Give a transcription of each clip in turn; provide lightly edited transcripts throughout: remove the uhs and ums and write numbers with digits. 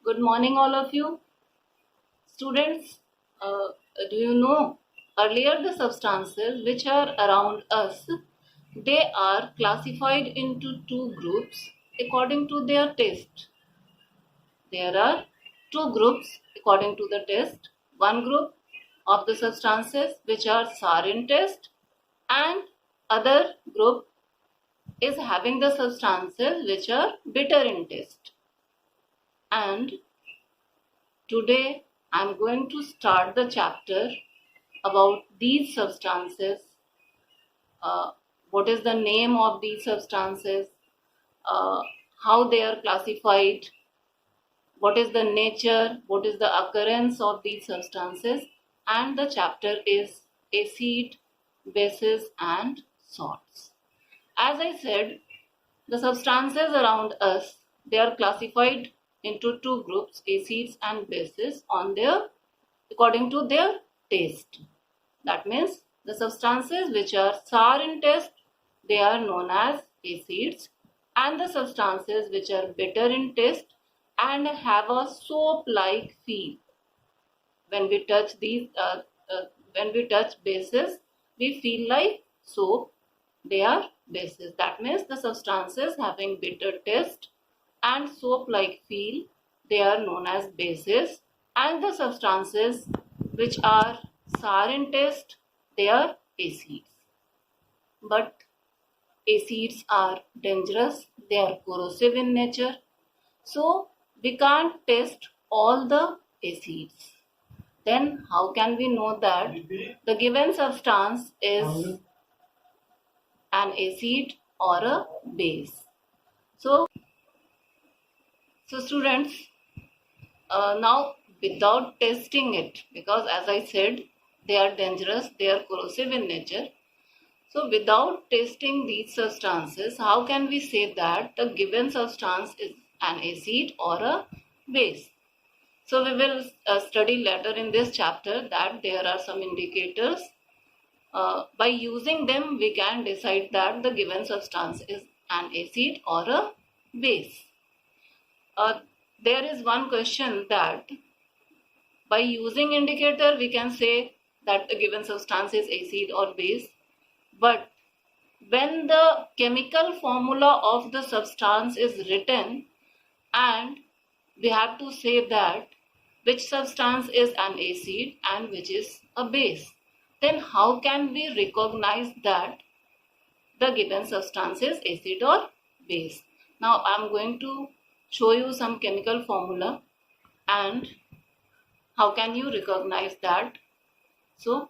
Good morning, all of you. Students, do you know earlier the substances which are around us, they are classified into two groups according to their taste. There are two groups according to the taste. One group of the substances which are sour in taste, and other group is having the substances which are bitter in taste. And today I'm going to start the chapter about these substances. Uh, what is the name of these substances? Uh, how they are classified? What is the nature? What is the occurrence of these substances? And the chapter is acid, bases, and salts. As I said, the substances around us, they are classified into two groups, acids and bases, according to their taste. That means the substances which are sour in taste, they are known as acids, and the substances which are bitter in taste and have a soap-like feel. When we touch when we touch bases, we feel like soap. They are bases. That means the substances having bitter taste and soap-like feel, they are known as bases, and the substances which are sour in taste, they are acids. But acids are dangerous, they are corrosive in nature, so we can't test all the acids. Then how can we know that the given substance is an acid or a base? So students, now without testing it, because as I said, they are dangerous, they are corrosive in nature. So without testing these substances, how can we say that the given substance is an acid or a base? So we will study later in this chapter that there are some indicators. By using them, we can decide that the given substance is an acid or a base. There is one question that by using indicator, we can say that the given substance is acid or base. But when the chemical formula of the substance is written and we have to say that which substance is an acid and which is a base, then how can we recognize that the given substance is acid or base? Now I am going to show you some chemical formula and how can you recognize that. So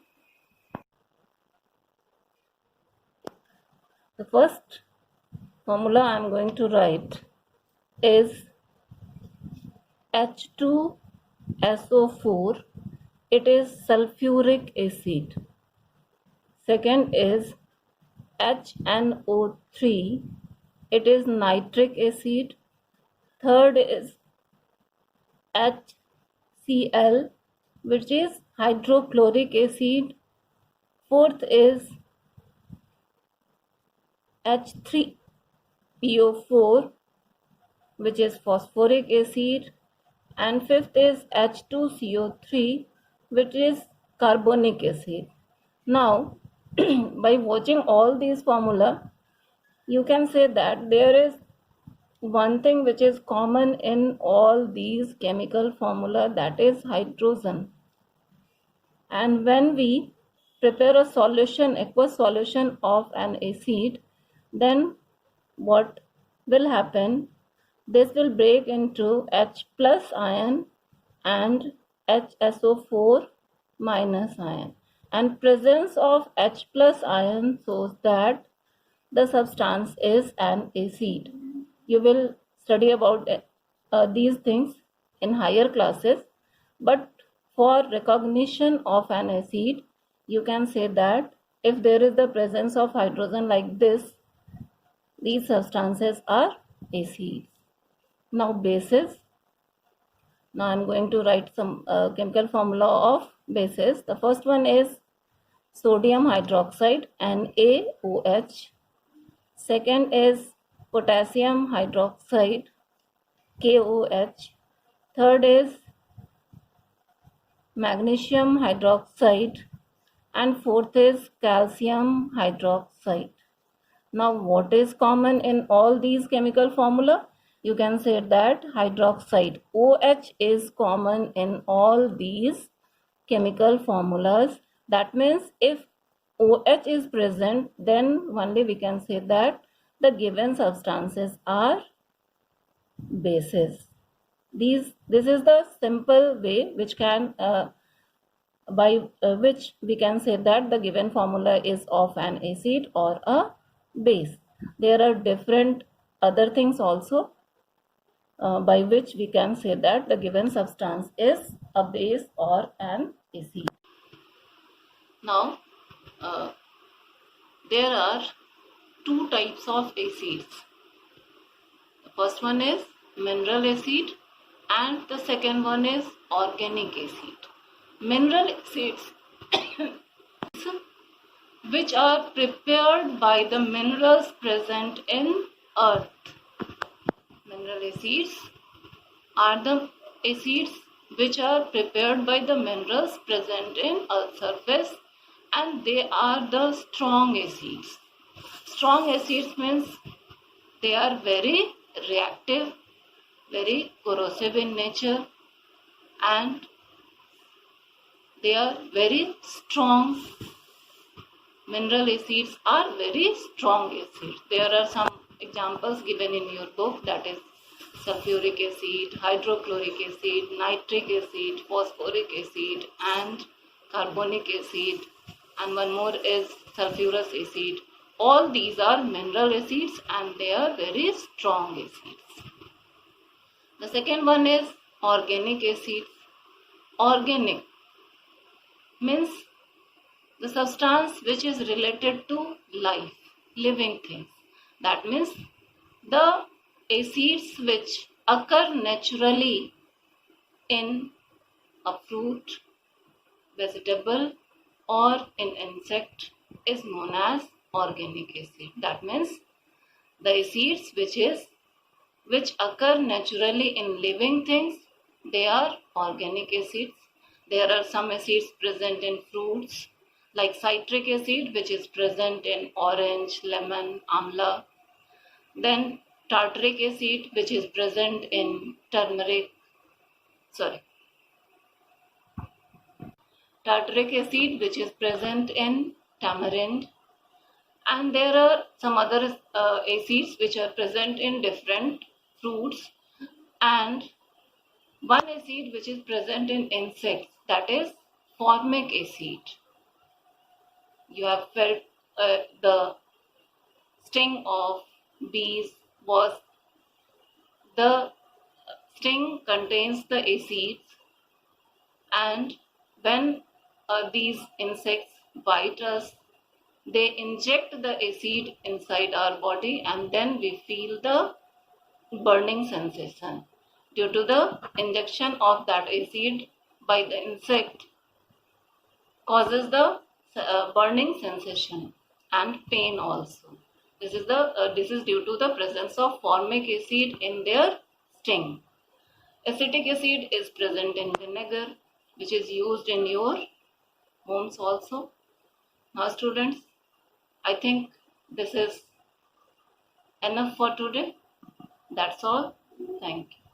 the first formula I am going to write is H2SO4. It is sulfuric acid. Second is HNO3. It is nitric acid. Third is HCl, which is hydrochloric acid. Fourth is H3PO4, which is phosphoric acid. And fifth is H2CO3, which is carbonic acid. Now, by watching all these formula, you can say that there is one thing which is common in all these chemical formula, that is hydrogen. And when we prepare a solution, aqueous solution of an acid, then what will happen? This will break into H plus ion and HSO4 minus ion. And presence of H plus ion shows that the substance is an acid. You will study about these things in higher classes, but for recognition of an acid, you can say that if there is the presence of hydrogen like this, these substances are acids. Now bases. Now I am going to write some chemical formula of bases. The first one is sodium hydroxide, NaOH. Second is potassium hydroxide, KOH. third is magnesium hydroxide, and fourth is calcium hydroxide. Now, what is common in all these chemical formula? You can say that hydroxide, OH, is common in all these chemical formulas. That means if OH is present, then only we can say that the given substances are bases. This is the simple way which can by which we can say that the given formula is of an acid or a base. There are different other things also by which we can say that the given substance is a base or an acid. Now, there are two types of acids. The first one is mineral acid and the second one is organic acid. Mineral acids which are prepared by the minerals present in earth. Mineral acids are the acids which are prepared by the minerals present in earth's surface, and they are the strong acids. Strong acids means they are very reactive, very corrosive in nature, and they are very strong. Mineral acids are very strong acids. There are some examples given in your book, that is sulfuric acid, hydrochloric acid, nitric acid, phosphoric acid, and carbonic acid, and one more is sulfurous acid. All these are mineral acids and they are very strong acids. The second one is organic acid. Organic means the substance which is related to life, living things. That means the acids which occur naturally in a fruit, vegetable, or in insect is known as organic acid. That means the acids which occur naturally in living things, they are organic acids. There are some acids present in fruits like citric acid, which is present in orange, lemon, amla. Then tartaric acid, which is present in tartaric acid, which is present in tamarind. And there are some other acids which are present in different fruits, and one acid which is present in insects, that is formic acid. You have felt the sting of bees. The sting contains the acids, and when these insects bite us, they inject the acid inside our body, and then we feel the burning sensation. Due to the injection of that acid by the insect causes the burning sensation and pain also. This is due to the presence of formic acid in their sting. Acetic acid is present in vinegar, which is used in your homes also. Now students, I think this is enough for today. That's all. Thank you.